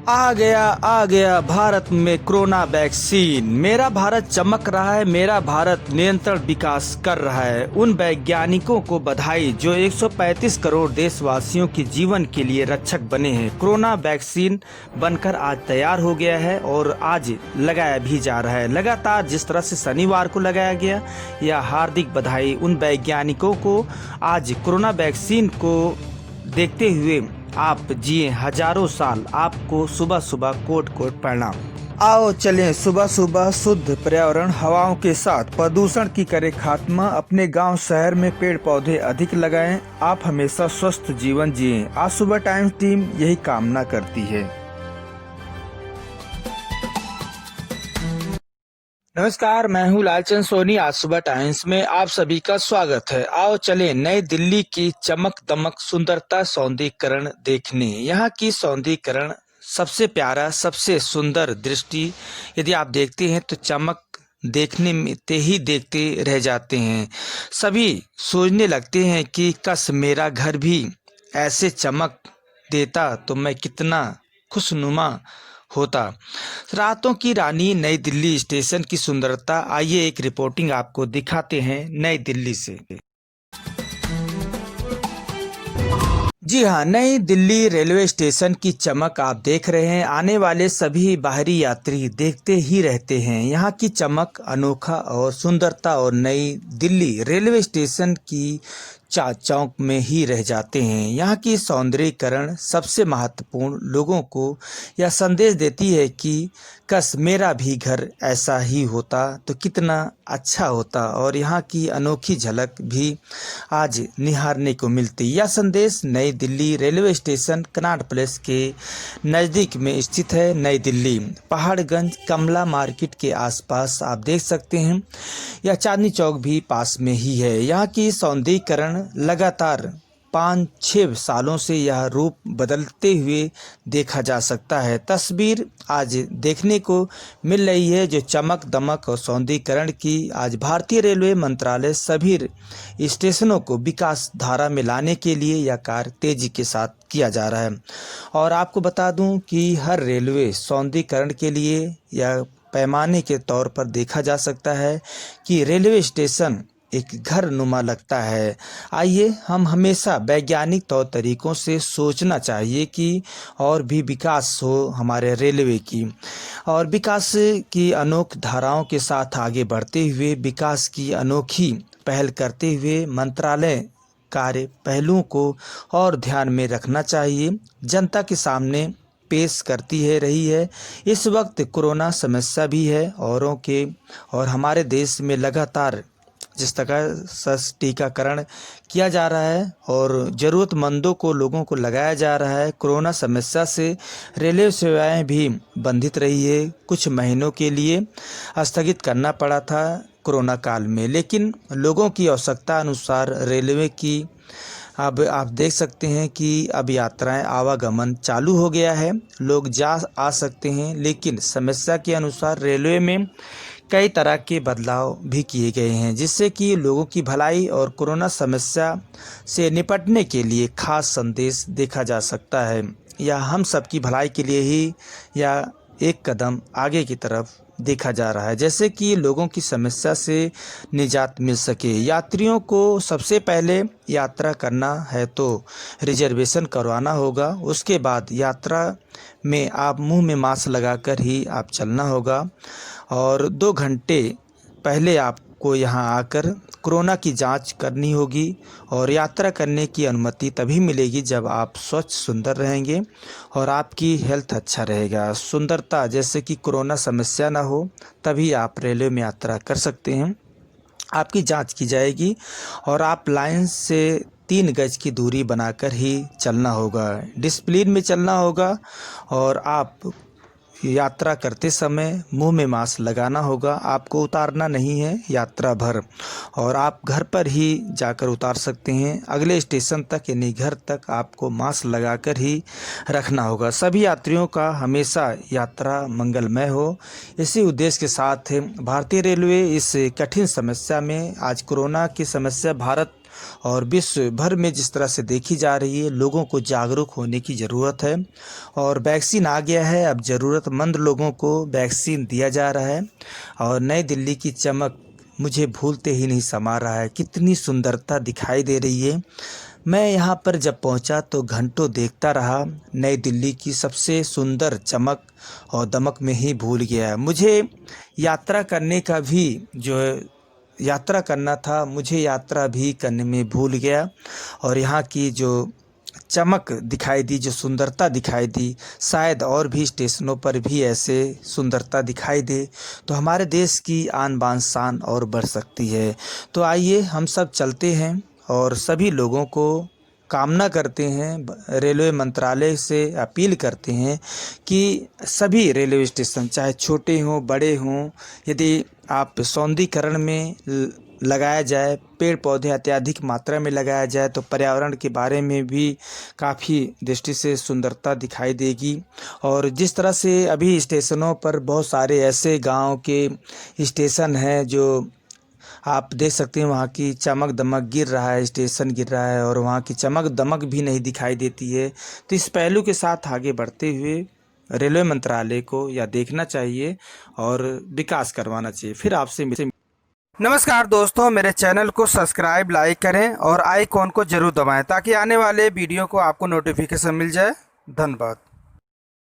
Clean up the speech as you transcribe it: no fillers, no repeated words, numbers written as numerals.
आ गया भारत में corona vaccine. मेरा भारत चमक रहा है, मेरा भारत निरंतर विकास कर रहा है। उन वैज्ञानिकों को बधाई जो 135 करोड़ देशवासियों के जीवन के लिए रक्षक बने हैं। कोरोना वैक्सीन बनकर आज तैयार हो गया है और आज लगाया भी जा रहा है। लगातार जिस तरह से शनिवार को लगाया गया, यह हार्दिक बधाई उन वैज्ञानिकों को। आज कोरोना वैक्सीन को देखते हुए आप जिए हजारों साल। आपको सुबह सुबह कोट कोट प्रणाम। आओ चलें सुबह सुबह शुद्ध पर्यावरण हवाओं के साथ प्रदूषण की करें खात्मा। अपने गांव शहर में पेड़ पौधे अधिक लगाएं। आप हमेशा स्वस्थ जीवन जिएं। आज सुबह टाइम्स टीम यही कामना करती है। नमस्कार, मैं हूँ लालचंद सोनी। आज सुबह टाइम्स में आप सभी का स्वागत है। आओ चलें नई दिल्ली की चमक दमक सुंदरता सौंदर्यीकरण देखने। यहाँ की सौंदर्यीकरण सबसे प्यारा, सबसे सुंदर दृष्टि यदि आप देखते हैं तो चमक देखने में देखते रह जाते हैं। सभी सोचने लगते हैं कि काश मेरा घर भी ऐसे चमक देता तो मैं कितना खुशनुमा होता। रातों की रानी नई दिल्ली स्टेशन की सुंदरता, आइए एक रिपोर्टिंग आपको दिखाते हैं नई दिल्ली से। जी हाँ, नई दिल्ली रेलवे स्टेशन की चमक आप देख रहे हैं। आने वाले सभी बाहरी यात्री देखते ही रहते हैं। यहाँ की चमक अनोखा और सुंदरता और नई दिल्ली रेलवे स्टेशन की चाक चौक में ही रह जाते हैं। यहाँ की सौंदर्यीकरण सबसे महत्वपूर्ण लोगों को यह संदेश देती है कि काश मेरा भी घर ऐसा ही होता तो कितना अच्छा होता। और यहाँ की अनोखी झलक भी आज निहारने को मिलती। यह संदेश नई Delhi railway station Connaught place के नज़दीक में स्थित है। नई दिल्ली पहाड़गंज कमला मार्केट के आसपास आप देख सकते हैं। यह चांदनी चौक भी पास में ही है। यहाँ की सौंदर्यीकरण लगातार 5-6 सालों से यह रूप बदलते हुए देखा जा सकता है। तस्वीर आज देखने को मिल रही है जो चमक दमक और सौंदर्यीकरण की। आज भारतीय रेलवे मंत्रालय सभी स्टेशनों को विकास धारा में लाने के लिए यह कार्य तेजी के साथ किया जा रहा है। और आपको बता दूं कि हर रेलवे सौंदर्यीकरण के लिए यह पैमाने के तौर पर देखा जा सकता है कि रेलवे स्टेशन एक घर नुमा लगता है। आइए हम हमेशा वैज्ञानिक तौर तरीकों से सोचना चाहिए कि और भी विकास हो हमारे रेलवे की। और विकास की अनोखी धाराओं के साथ आगे बढ़ते हुए विकास की अनोखी पहल करते हुए मंत्रालय कार्य पहलुओं को और ध्यान में रखना चाहिए। जनता के सामने पेश करती है रही है। इस वक्त कोरोना समस्या भी है औरों के और हमारे देश में लगातार जिस तरह से टीकाकरण किया जा रहा है और ज़रूरतमंदों को लोगों को लगाया जा रहा है। कोरोना समस्या से रेलवे सेवाएं भी बंधित रही है। कुछ महीनों के लिए स्थगित करना पड़ा था कोरोना काल में, लेकिन लोगों की आवश्यकता अनुसार रेलवे की अब आप देख सकते हैं कि अब यात्राएं आवागमन चालू हो गया है। लोग जा आ सकते हैं, लेकिन समस्या के अनुसार रेलवे में कई तरह के बदलाव भी किए गए हैं जिससे कि लोगों की भलाई और कोरोना समस्या से निपटने के लिए खास संदेश देखा जा सकता है। या हम सबकी भलाई के लिए ही या एक कदम आगे की तरफ देखा जा रहा है, जैसे कि लोगों की समस्या से निजात मिल सके। यात्रियों को सबसे पहले यात्रा करना है तो रिजर्वेशन करवाना होगा। उसके बाद यात्रा में आप मुंह में मास्क लगाकर ही आप चलना होगा और 2 घंटे पहले आपको यहां आकर कोरोना की जांच करनी होगी। और यात्रा करने की अनुमति तभी मिलेगी जब आप स्वच्छ सुंदर रहेंगे और आपकी हेल्थ अच्छा रहेगा। सुंदरता जैसे कि कोरोना समस्या ना हो तभी आप रेलवे में यात्रा कर सकते हैं। आपकी जांच की जाएगी और आप लाइन से 3 गज की दूरी बनाकर ही चलना होगा। डिसिप्लिन में चलना होगा और आप यात्रा करते समय मुंह में मास्क लगाना होगा। आपको उतारना नहीं है यात्रा भर और आप घर पर ही जाकर उतार सकते हैं। अगले स्टेशन तक यानी घर तक आपको मास्क लगाकर ही रखना होगा। सभी यात्रियों का हमेशा यात्रा मंगलमय हो, इसी उद्देश्य के साथ भारतीय रेलवे इस कठिन समस्या में आज कोरोना की समस्या भारत और विश्व भर में जिस तरह से देखी जा रही है, लोगों को जागरूक होने की ज़रूरत है। और वैक्सीन आ गया है, अब ज़रूरतमंद लोगों को वैक्सीन दिया जा रहा है। और नई दिल्ली की चमक मुझे भूलते ही नहीं समा रहा है, कितनी सुंदरता दिखाई दे रही है। मैं यहाँ पर जब पहुँचा तो घंटों देखता रहा, नई दिल्ली की सबसे सुंदर चमक और दमक में ही भूल गया। मुझे यात्रा करने का भी जो यात्रा करना था, मुझे यात्रा भी करने में भूल गया। और यहाँ की जो चमक दिखाई दी, जो सुंदरता दिखाई दी, शायद और भी स्टेशनों पर भी ऐसे सुंदरता दिखाई दे तो हमारे देश की आन बान शान और बढ़ सकती है। तो आइए हम सब चलते हैं और सभी लोगों को कामना करते हैं, रेलवे मंत्रालय से अपील करते हैं कि सभी रेलवे स्टेशन चाहे छोटे हों बड़े हों, यदि आप सौंदर्यीकरण में लगाया जाए, पेड़ पौधे अत्यधिक मात्रा में लगाया जाए तो पर्यावरण के बारे में भी काफ़ी दृष्टि से सुंदरता दिखाई देगी। और जिस तरह से अभी स्टेशनों पर बहुत सारे ऐसे गांव के स्टेशन हैं जो आप देख सकते हैं, वहाँ की चमक दमक गिर रहा है, स्टेशन गिर रहा है और वहाँ की चमक दमक भी नहीं दिखाई देती है। तो इस पहलू के साथ आगे बढ़ते हुए रेलवे मंत्रालय को यह देखना चाहिए और विकास करवाना चाहिए। फिर आपसे नमस्कार दोस्तों, मेरे चैनल को सब्सक्राइब लाइक करें और आइकॉन को जरूर दबाएं ताकि आने वाले वीडियो को आपको नोटिफिकेशन मिल जाए। धन्यवाद।